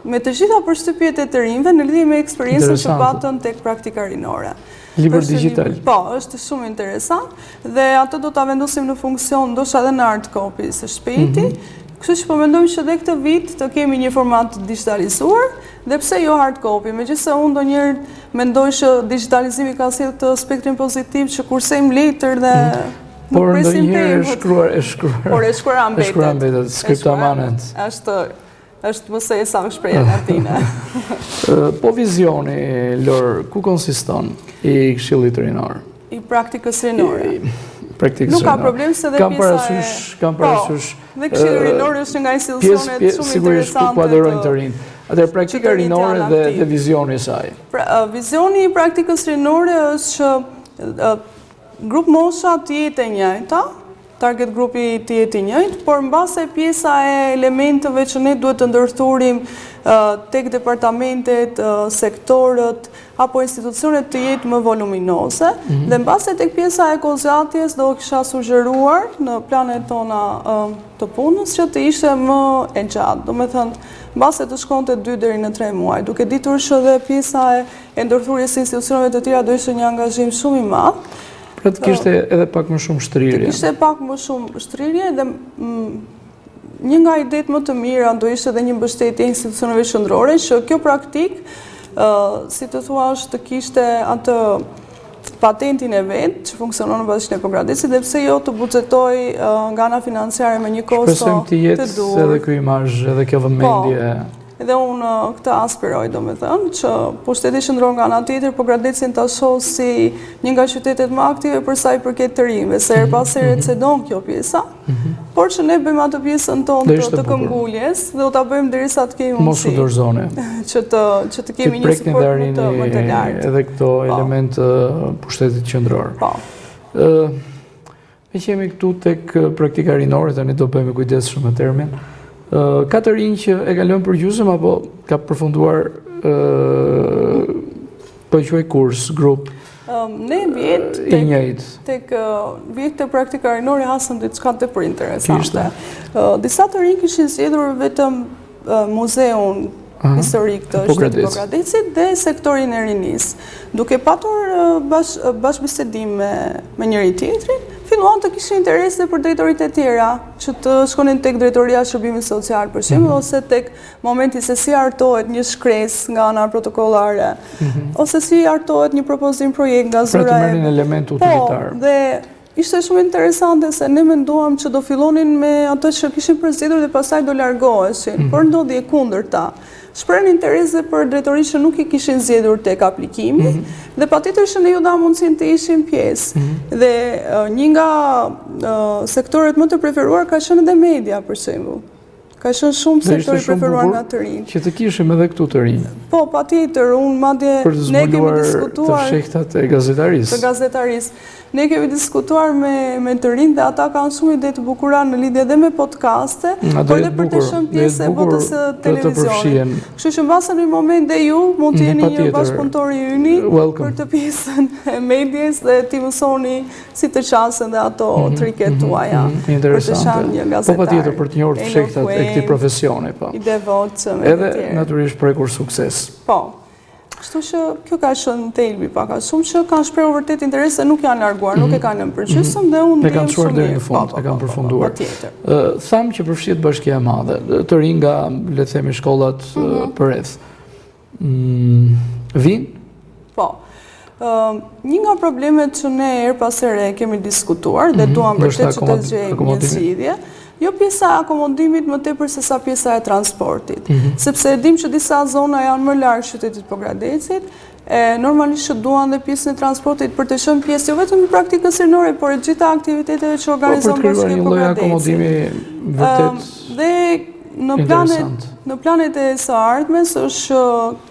me të gjitha përshtypjet e të rinjve në lidhje me eksperiencën që patën tek praktika rinore. Libër digital. Po, është shumë interesant dhe ato do ta vendosim në funksion ndoshta edhe në hard copy së shpejti. Kështu që po mendojmë që dhe këtë vit të kemi një format digitalizuar, dhe pse jo hard copy, megjithëse unë ndonjëherë mendoj që digitalizimi ka sjellë të aspektin pozitiv që kursejmë letër dhe por ndonjëherë e shkruar. Por e shkruar mbetet, skriptamanet. Është më se sa shprehja latine. Po vizioni, Lor, ku konsiston i Këshillit Rinor? I praktikës rinore. praktikë Nuk ka problem se dhe kam parasysh. Dhe Këshilli Rinor është nga institucionet shumë interesante. Ku adhurojnë të rinë. Atëherë praktika rinore dhe vizioni i saj. Vizioni i praktikës rinore është që grup mosha të jetë e njëjta, target grupi të jetë i njëjtë, por mbase pjesa e elementeve që ne duhet të ndërthurim tek departamentet, sektorët apo institucionet të jetë më voluminoze, dhe mbase tek pjesa e kozjatjes do kisha sugjeruar në planet tona të punës që të ishte më e gjatë, do me thënë mbase të shkonte 2 deri në 3 muaj, duke ditur që dhe pjesa e ndërthurjes së institucioneve të tjera do ishte një angazhim shumë i madh. Pra të kishte edhe pak më shumë shtrirje. Të kishte pak më shumë shtrirje dhe një nga idetë më të mira do ishte dhe një mbështetje e institucioneve qendrore që kjo praktik, si të thuash, të kishte atë patentin e vetë që funksionon në Bashkinë e Pogradecit dhe pse jo të buxhetoj nga ana financiare me një kosto të dur. Shpresojmë të jetë edhe ky imazh, edhe kjo vëmendje. Edhe unë këtë aspiroj, do me thënë, që pushteti qendror nga ana tjetër Pogradecin ta shoh si një nga qytetet më aktive për sa i përket të rinjve, se her pas here cedon kjo pjesa, por që ne bëjmë atë pjesën tonë të këmbguljes dhe do ta bëjmë derisa të kemi mundësi. Mos u dorëzoni. Që të kemi një suport më të lartë. Edhe këto element pushtetit qendror. Po. Me që jemi këtu tek praktika rinore, tani do bëjmë kujdes shumë me termin. Ka të rinj që e kalojnë përgjysmë apo ka përfunduar po quaj kurs, grup? Ne vjet tek të praktika rinore hasëm diçka tepër interesante. Disa të rinj kishin zgjedhur vetëm muzeun historik të shtetit Pogradecit dhe sektorin e rinisë. Duke patur bashkëbisedim me njëri tjetrin, filluan të kishin interes dhe për drejtoritë e tjera, që të shkonin tek drejtoria e shërbimit social, për shembull, ose tek momenti se si hartohet një shkresë nga ana protokollare, ose si hartohet një propozim projekt nga zyra. Pra të merrin element utilitar. Po, dhe ishte shumë interesante se ne menduam që do fillonin me ato që kishin përzgjedhur dhe pastaj do largoheshin, por ndodhi e kundërta. Shprehën interes dhe për drejtorinë që nuk i kishin zgjedhur tek aplikimi, dhe patjetër që ne ju dha mundësinë të ishim pjesë. Dhe një nga sektoret më të preferuar ka qenë edhe media, për shembull. Ka qenë shumë sektori preferuar nga të rinj. Që të kishim edhe këtu të rinj. Po, patjetër, unë madje ne kemi diskutuar të fshehtat e gazetarisë. Ne kemi diskutuar me të rinj dhe ata kanë shumë ide të bukura në lidhje edhe me podcaste, por edhe për të qenë pjesë e botës së televizionit. Kështu që mbase në një moment dhe ju mund të jeni një bashkëpunëtor i yni për të pjesën e medias dhe ti mësoni si të qasen dhe ato triket tuaja për të qenë një gazetar. Po patjetër për të njohur fshehtat e këtij profesioni, po. I devotshëm e edhe natyrisht prekur sukses. Po. Kështu që kjo ka qenë thelbi pak a shumë që kanë shprehur vërtet interes se nuk janë larguar, nuk e kanë në përgjithësim dhe unë e kanë çuar deri në fund, e kanë përfunduar. Tham që përfshihet Bashkia e Madhe, të rinj nga le të themi shkollat përreth. Vin? Po. Një nga problemet që ne her pas here kemi diskutuar dhe duam vërtet që të gjejmë një zgjidhje, jo pjesa e akomodimit më tepër se sa pjesa e transportit, sepse e dim që disa zona janë më larg qytetit Pogradecit, normalisht që duan dhe pjesën e transportit për të qenë pjesë jo vetëm e praktikës rinore, por e gjitha aktiviteteve që organizon Bashkia e Pogradecit. Dhe në planet e së ardhmes është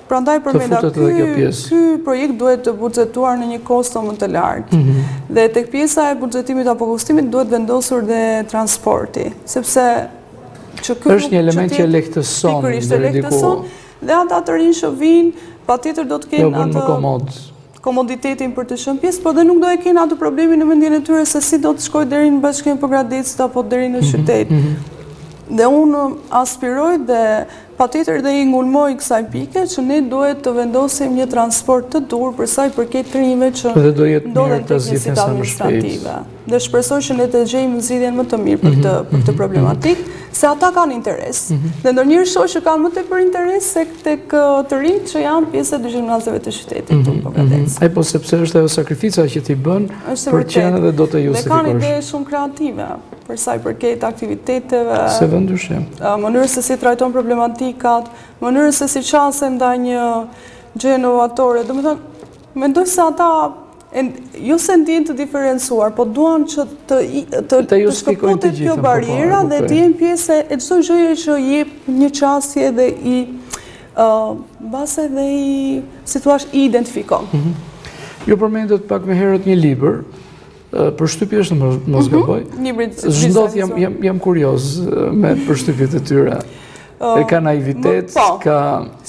prandaj përmenda ky projekt duhet të buxhetuar në një kosto më të lartë. Dhe tek pjesa e buxhetimit apo kustimit duhet vendosur dhe transporti, sepse është një element që lehtëson dhe ata të rinj që vinë patjetër do të kenë atë komoditetin për të qenë pjesë, por dhe nuk do e kenë atë problemin në mendjen e tyre se si do të shkojë deri në Bashkinë e Pogradecit apo deri në qytet. Dhe unë aspiroj dhe patjetër dhe i ngulmoj kësaj pike që ne duhet të vendosim një transport të dur për sa i përket të rinjve që ndodhen tek njësitë administrative. Dhe shpresoj që ne të gjejmë zgjidhjen më të mirë për këtë problematik, se ata kanë interes. Dhe ndonjëherë shoh që kanë më tepër interes se tek të rinjt që janë pjesë e gjimnazeve të qytetit të Pogradecit. Ai po sepse është ajo sakrifica që ti bën për të qenë dhe do të justifikosh. Dhe kanë ide shumë kreative për sa i përket aktiviteteve. Se vën dyshim. Mënyrës se si trajton problematikat, mënyrës se si qasen ndaj një gjë inovatore. Domethënë, mendoj se ata jo se ndjen të diferencuar, po duan që të shkëputet kjo barjera dhe të jenë pjesë e çdo gjëje që jep një qasje dhe base dhe i identifikon. Ju përmendet pak më herët një libër, përshtypje është mos gaboj. Çdo jam kurioz me përshtypjet e tyre. Ka naivitet, ka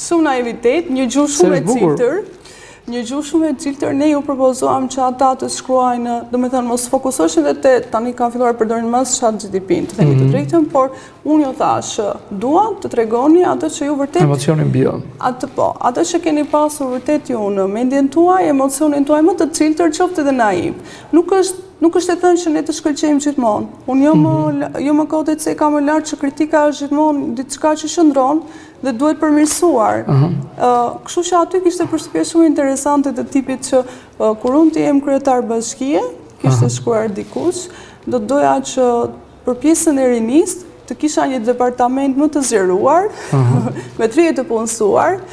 shumë naivitet, një gjuhë shumë e ciltër. Një gjuhë shumë e ciltër, ne ju propozoam që ata të shkruajnë, do me thënë mos fokusoshin dhe te tani kanë filluar përdorin mas ChatGPT-n, të themi të drejtën, por unë ju thash, dua të tregoni atë që ju vërtet emocionin bio. Atë që keni pasur vërtet ju në mendjen tuaj, emocionin tuaj më të ciltër, qoftë edhe naiv. Nuk është e thënë që ne të shkëlqejmë gjithmonë. Unë jo më kodet se ka më lartë që kritika është gjithmonë diçka që shëndron dhe duhet përmirësuar. Kështu që aty kishte përshtypje shumë interesante të tipit që kur unë të jem kryetar bashkie, kishte shkruar dikush, do doja që për pjesën e rinisë të kisha një departament më të zgjeruar, me 30 të punësuar,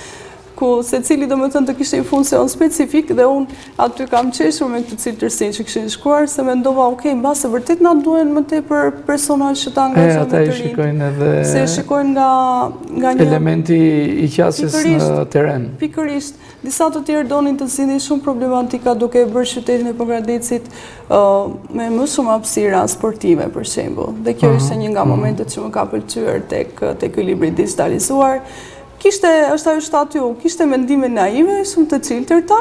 ku secili do me thënë të kishte një funksion specifik dhe unë aty kam qeshur me këtë cilëtërsinë që kishin shkruar, se mendova, mbase vërtet na duhen më tepër personazhe që ta angazhojnë ata i shikojnë edhe se shikojnë nga një elementi i qasjes në teren. Pikërisht, disa të tjerë donin të zgjidhin shumë problematika duke bërë qytetin e Pogradecit me më shumë hapësira sportive për shembull. Dhe kjo ishte një nga momentet që më ka pëlqyer tek ky libri digitalizuar. Është ajo shtatë ju, kishte mendime naive, shumë të ciltërta,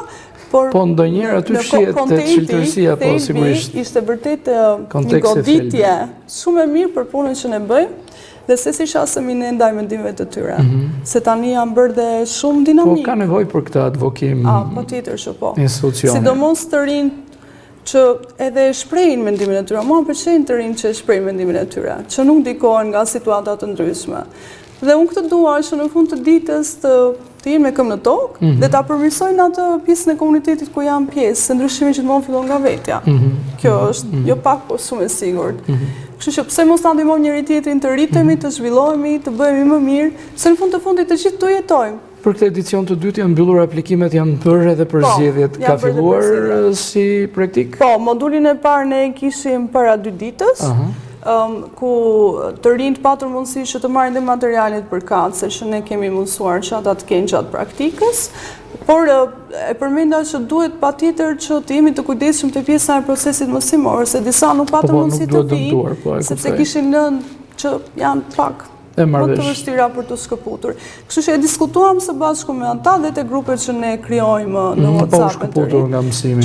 por po ndonjëherë aty shihet te cilëtësia, po sigurisht. Ishte vërtet një goditje shumë e mirë për punën që ne bëjmë, dhe se si shasemi ne ndaj mendimeve të tyre. Se tani janë bërë dhe shumë dinamik. Po ka nevojë për këtë advokim. Patjetër që po. Institucione. Sidomos të rinj që edhe shprehin mendimin e tyre. Mua më pëlqejnë të rinj që shprehin mendimin e tyre, që nuk ndikohen nga situata të ndryshme. Dhe unë këtë dua që në fund të ditës të jenë me këmbë në tokë dhe ta përmirësojnë atë pjesën e komunitetit ku janë pjesë, se ndryshimi gjithmonë fillon nga vetja. Kjo është jo pak, po shumë e sigurt. Kështu që pse mos ta ndihmojmë njëri tjetrin të rritemi, të zhvillohemi, të bëhemi më mirë, se në fund të fundit të gjithë tu jetojmë. Për këtë edicion të dytë janë mbyllur aplikimet, janë bërë edhe përzgjedhjet. Ka filluar si praktik? Po, modulin e parë ne kishim para 2 ditës. Ku të rinjt patër mundësi që të marrin dhe materialet për katëse që ne kemi mundësuar që ata të kenë gjatë praktikës, por e përmenda që duhet patjetër që të jemi të kujdesshëm te pjesa e procesit mësimor, se disa nuk patën mundësi të vinë, sepse kishin lënë që janë pak më të vështira për të shkëputur. Kështu që e diskutuam së bashku me ata dhe te grupet që ne krijojmë në WhatsApp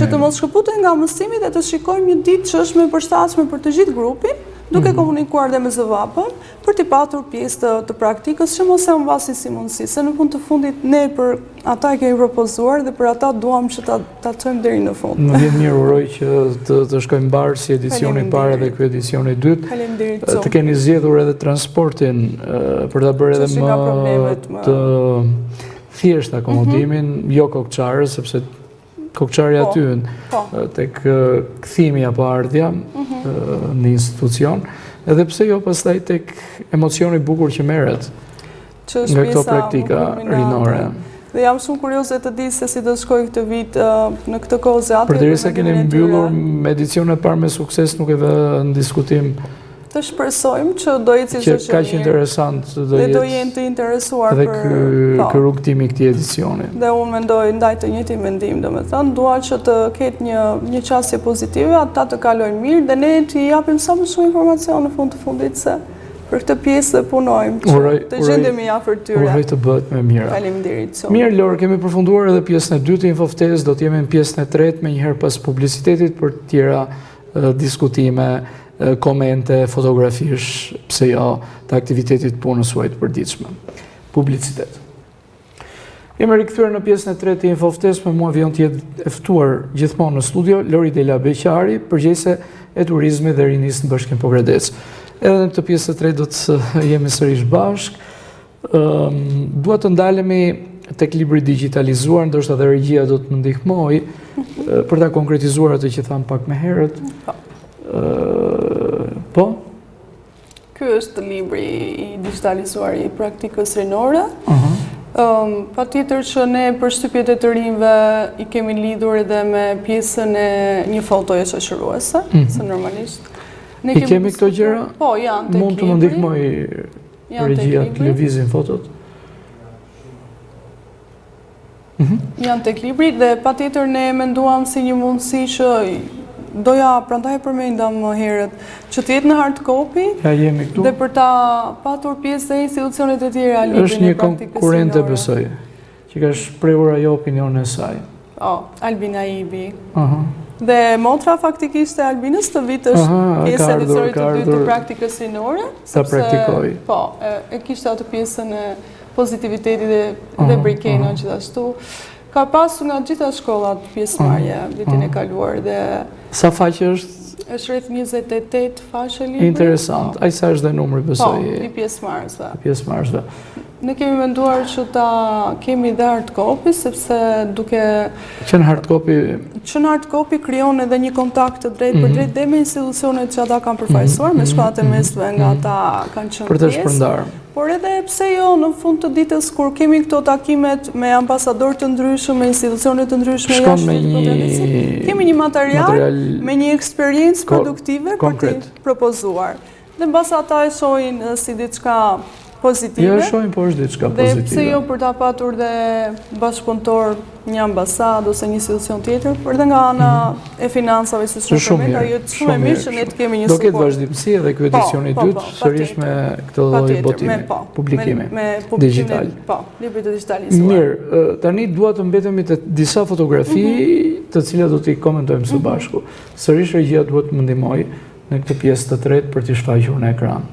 që të mos shkëputen nga mësimi dhe të shikojmë një ditë që është më e përshtatshme për të gjithë grupin, duke komunikuar dhe me zëvapën, për t'i patur pjesë të praktikës që mos e humbasin si mundësi, se në fund të fundit ne për ata e kemi propozuar dhe për ata duam që ta çojmë deri në fund. Më vjen mirë, uroj që të shkojmë mbar si edicioni i parë dhe ky edicioni i dytë. Faleminderit. Të keni zgjedhur edhe transportin për ta bërë edhe më të thjesht akomodimin, jo kokçarë, sepse kokçarja aty tek kthimi apo ardhja në institucion, edhe pse jo pastaj tek emocioni i bukur që merret nga këto praktika rinore. Dhe jam shumë kurioze të di se si do shkoj këtë vit në këtë kohë zgjatë. Përderisa keni mbyllur me edicionin e parë me sukses, nuk e vë në diskutim të shpresojmë që do ecë që kaq interesant dhe do jenë të interesuar për ky rrugtim i këtij edicioni. Dhe unë mendoj ndaj të njëjtin mendim, domethënë dua që të ketë një qasje pozitive, ata të kalojnë mirë dhe ne t'i japim sa më shumë informacion në fund të fundit se për këtë pjesë dhe punojmë që të gjendemi afër tyre. Uroj të bëhet më mirë. Faleminderit shumë. Mirë Lor, kemi përfunduar edhe pjesën e dytë të Infoftes, do të jemi në pjesën e tretë menjëherë pas publicitetit për të tjera diskutime, komente, fotografish, pse jo, të aktivitetit punës suaj të përditshme. Publicitet. Jemi rikthyer në pjesën e tretë të Infoftes, me mua vjen të jetë e ftuar gjithmonë në studio Lori Dela Beqari, përgjegjëse e turizmit dhe rinisë në Bashkinë Pogradec. Edhe në këtë pjesë të tretë do të jemi sërish bashk. Dua të ndalemi tek libri digitalizuar, ndoshta edhe regjia do të më ndihmoj për ta konkretizuar atë që tham pak më herët. Po? Ky është libri i digitalizuar i praktikës rinore. Patjetër që ne për shtypjet e të rinjve i kemi lidhur edhe me pjesën e një fotoje shoqëruese, se normalisht. I kemi këto gjëra? Po, janë tek libri. Mund të më ndihmoj regjia të lëvizin fotot? Janë tek libri dhe patjetër ne menduam si një mundësi që doja, prandaj përmenda më herët, që të jetë në hard copy dhe për ta patur pjesë dhe institucionet e tjera librin e praktikës. Është një konkurrente besoj, që ka shprehur ajo opinionin e saj. Albina Ibi. Dhe motra faktikisht e Albinës të vit është pjesë e editorit të dytë të praktikës rinore. Ta praktikoj. Po, e kishte atë pjesën e pozitivitetit dhe brikena gjithashtu. Ka pasur nga gjitha shkollat pjesëmarrje vitin e kaluar dhe... Sa faqe është? Është rreth 28 faqe libri. Interesant. Ai sa është dhe numri besoj? Po, i pjesëmarrësve. I pjesëmarrësve. Ne kemi menduar që ta kemi dhe hard copy, sepse duke... Që në hard copy... Që në hard copy kryon edhe një kontakt të drejt për drejt dhe me institucionet që ata kanë përfaqësuar, me shkollat e mesme nga ata kanë qenë pjesë. Për të shpërndarë. Por edhe pse jo, në fund të ditës, kur kemi këto takimet me ambasador të ndryshëm, me institucionet të ndryshme, kemi një material me një eksperiencë produktive për të propozuar. Dhe mbas ata e shohin si diçka pozitive. Jo e shohin, por është diçka pozitive. Dhe pse jo për ta patur dhe bashkëpunëtor një ambasadë ose një institucion tjetër, por edhe nga ana e financave si shumë ajo shumë e mirë që ne të kemi një suport. Do ketë vazhdimsi edhe ky edicion i dytë sërish me këtë lloj botimi, publikimi digital. Po, libri të digitalizuar. Mirë, tani dua të mbetemi te disa fotografi të cilat do t'i komentojmë së bashku. Sërish regjia duhet të më ndihmoj në këtë pjesë të tretë për t'i shfaqur në ekran.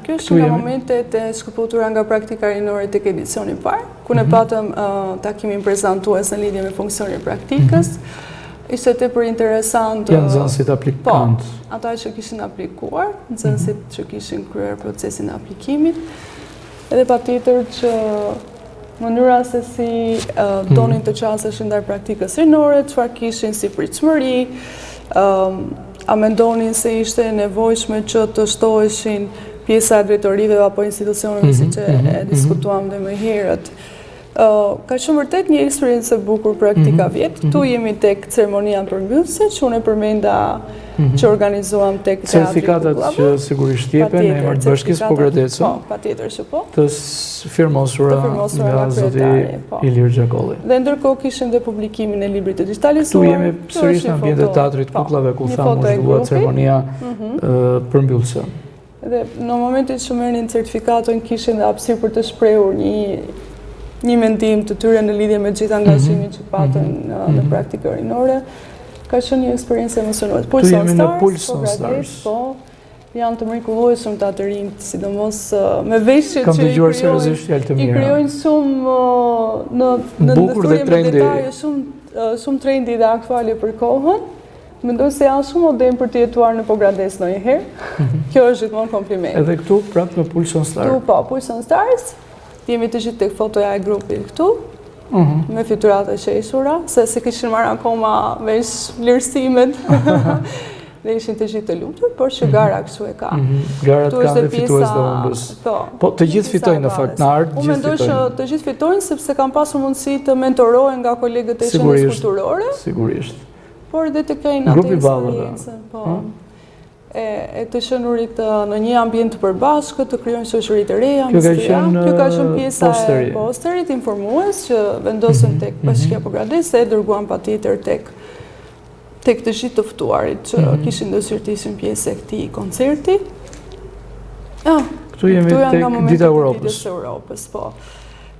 Kjo është nga momentet e shkëputura nga praktika rinore tek edicioni parë, ku ne patëm takimin prezantues në lidhje me funksionin e praktikës. Ishte tepër interesant. Janë nxënësit aplikant. Po, ata që kishin aplikuar, nxënësit që kishin kryer procesin e aplikimit, edhe patjetër që mënyra se si donin të qaseshin ndaj praktikës rinore, çfarë kishin si pritshmëri, a mendonin se ishte nevojshme që të shtoheshin pjesa e drejtorive apo institucioneve si që e diskutuam dhe më herët. Ka shumë vërtet një eksperiencë e bukur praktika vjetë. Tu jemi tek ceremonia përmbyllëse, që unë e përmenda që organizuam tek Teatri Kukullave. Certifikatat që sigurisht jepen në emër të bashkisë Pogradecën. Po, patjetër që po. Të firmosura nga zoti Ilir Gjakolli. Dhe ndërkohë kishin dhe publikimin e librit të digitalizuar. Tu jemi sërish në ambientet e Teatrit Kukullave, ku thamë u zhvillua ceremonia përmbyllëse. Dhe në momentin që merrnin certifikatën kishin dhe hapësirë për të shprehur një mendim të tyre në lidhje me gjithë angazhimin që patën në praktikën rinore. Ka qenë një eksperiencë emocionuese. Tu jemi në Pulson Stars. Po, janë të mrekullueshëm ta të rinjt, sidomos me veshjet që i krijojnë shumë në bukur dhe trendi. Shumë trendi dhe aktuale për kohën. Mendoj se janë shumë modern për të jetuar në Pogradec ndonjëherë. Kjo është gjithmonë kompliment. Edhe këtu prapë në Pulson Stars. Këtu po, Pulson Stars. Jemi të gjithë tek fotoja e grupit këtu, me fytyrat e qeshura, se kishin marrë akoma vesh vlerësimet dhe ishin të gjithë të lumtur, por që gara kështu e ka. Garat kanë dhe fitues dhe humbës. Po, të gjithë fitojnë në fakt, në art gjithë fitojnë. Unë mendoj që të gjithë fitojnë, sepse kanë pasur mundësi të mentorohen nga kolegët e shenjës kulturore. Sigurisht. Por dhe të kejnë atë eksperiencën, po. E të shënurit në një ambient të përbashkët, të kryojnë shoqëri të reja, kjo ka qenë pjesa e posterit informues që vendosën tek Bashkia Pogradec e dërguan patjetër tek të gjithë të ftuarit që kishin dëshirë të ishin pjesë e këtij koncerti. Këtu jemi tek Dita e Europës, po.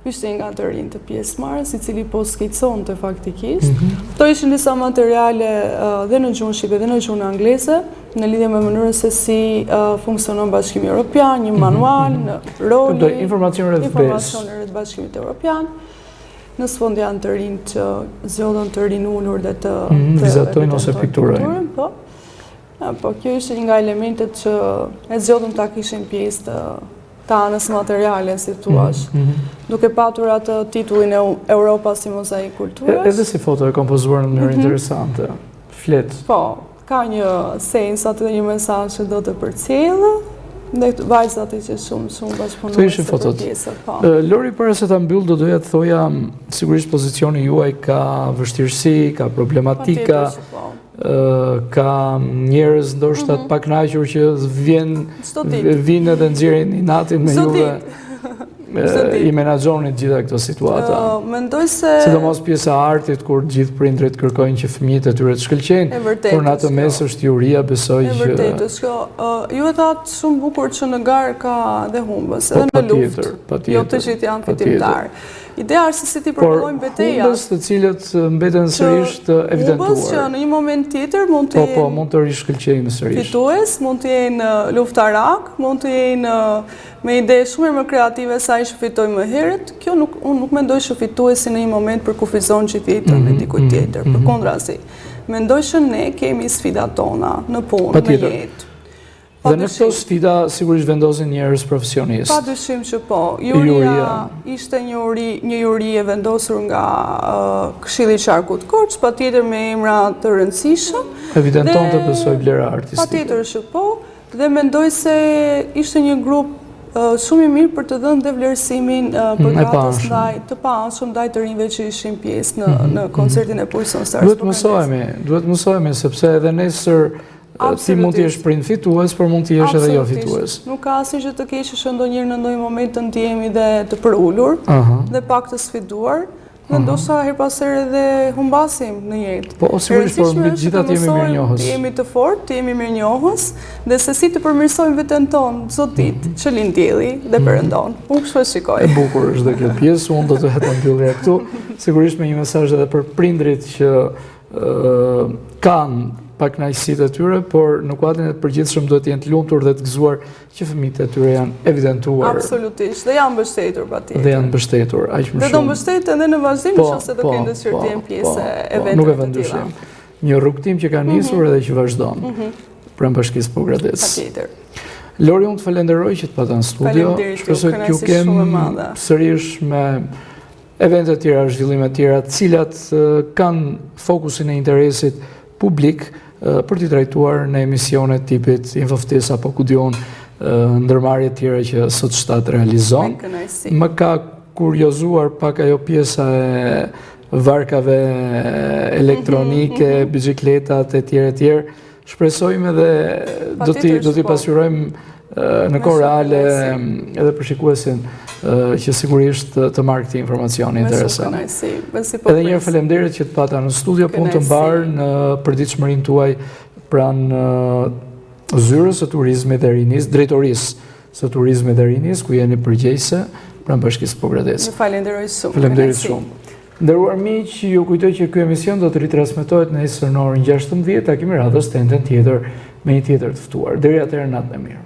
Ishte nga të rinj të pjesëmarrës, i cili po skiconte faktikisht. Këto ishin disa materiale dhe në gjuhën shqipe dhe në gjuhën angleze, në lidhje me mënyrën se si funksionon Bashkimi Evropian, një manual, në roli, informacion rreth Bashkimit Evropian. Në sfond janë të rinj që zgjodhen të rinulur dhe të vizatojnë ose pikturojnë. Po, kjo ishte një nga elementet që e zgjodhëm ta kishin pjesë të anës materiale, si thuash, duke patur atë titullin e Europa si mozaik kulturës. Edhe si foto e kompozuar në mënyrë interesante, flet. Po, ka një sens aty dhe një mesazh që do të përcjellë. Dhe vajzat që shumë bashkëpunojnë. Këto ishin fotot. Lori, para se ta mbyll, do doja të thoja, sigurisht pozicioni juaj ka vështirësi, ka problematika, ka njerëz ndoshta të pakënaqur që vinë edhe nxjerrin inatin me juve. I menaxhoni gjitha këto situata. Mendoj se sidomos pjesa e artit kur gjithë prindrit kërkojnë që fëmijët e tyre të shkëlqejnë, por në atë mes është juria, besoj që vërtetë, ju e thatë shumë bukur që në garë ka dhe humbës, edhe në luftë. Jo të gjithë janë fitimtar. Ideja është se si ti përpillojmë betejat. Humbës të cilët mbeten sërish të evidentuar. Humbës që në një moment tjetër mund të jenë mund të rishkëlqejnë sërish. Fitues, mund të jenë luftarak, mund të jenë me ide shumë më kreative sa i që fitoj më herët. Kjo unë nuk mendoj që fituesi në një moment përkufizon që tjetër me dikuj tjetër, për kontrazi. Mendoj që ne kemi sfidat tona në punë, në jetë. Dhe në këto sfida sigurisht vendosin njerëz profesionistë. Pa dyshim që po. Juria ishte një juri e vendosur nga Këshilli i Qarkut Korç, patjetër me emra të rëndësishëm. Evidenton të besoj vlera artistike. Patjetër që po, dhe mendoj se ishte një grup shumë i mirë për të dhënë dhe vlerësimin përkatës të paanshëm ndaj të rinjve që ishin pjesë në koncertin e Pulson Stars. Duhet mësojme, sepse edhe nesër ti mund të jesh prind fitues, por mund të jesh edhe jo fitues. Nuk ka asnjë që të keqë që ndonjëherë në ndonjë moment të ndihemi dhe të përullur dhe pak të sfiduar. Dhe ndoshta her pas here edhe humbasim në jetë. Po, sigurisht, por me gjithat jemi mirënjohës. Të jemi të fortë, të jemi mirënjohës, dhe se si të përmirësojmë veten tonë çdo ditë, që lind dielli dhe perëndon. Unë kështu e shikoj. E bukur është dhe kjo pjesë, unë do të heta mbyllja këtu, sigurisht me një mesazh edhe për prindrit që kanë pakënaqësitë e tyre, por në kuadrin e përgjithshëm duhet të jenë të lumtur dhe të gëzuar që fëmijët e tyre janë evidentuar. Absolutisht, dhe janë mbështetur patjetër. Dhe janë mbështetur, aq më shumë. Dhe do mbështeten edhe në vazhdim nëse do kenë dëshirë të jenë pjesë e eventeve. Nuk e vendosim. Një rrugtim që ka nisur edhe që vazhdon. Pranë Bashkisë Pogradec. Patjetër. Lori, unë të falenderoj që të pata në studio. Shpresoj të ju kem sërish me evente të tjera, zhvillime të tjera, të cilat kanë fokusin e interesit publik për t'i trajtuar në emisionet tipit Infoftis apo ku diun ndërmarrje të tjera që sot shtat realizon. Më ka kuriozuar pak ajo pjesa e varkave elektronike, bicikletat e tjerë. Shpresojmë dhe do t'i pasqyrojmë në kohë reale edhe për shikuesin që sigurisht të marrë këti informacioni interesant. Edhe njërë faleminderit që të pata në studio, punë të mbarë në përditshmërinë tuaj pranë zyrës së turizmit dhe rinis, drejtorisë së turizmit dhe rinis, ku jeni përgjegjëse pranë Bashkisë Pogradec. Falenderoj shumë. Faleminderit shumë. Nderuar miq, ju kujtoj që ky emision do të ritransmetohet nesër në orën 16:00, takimi radhës të enden tjetër me një tjetër të ftuar. Deri atëherë, natë e mirë.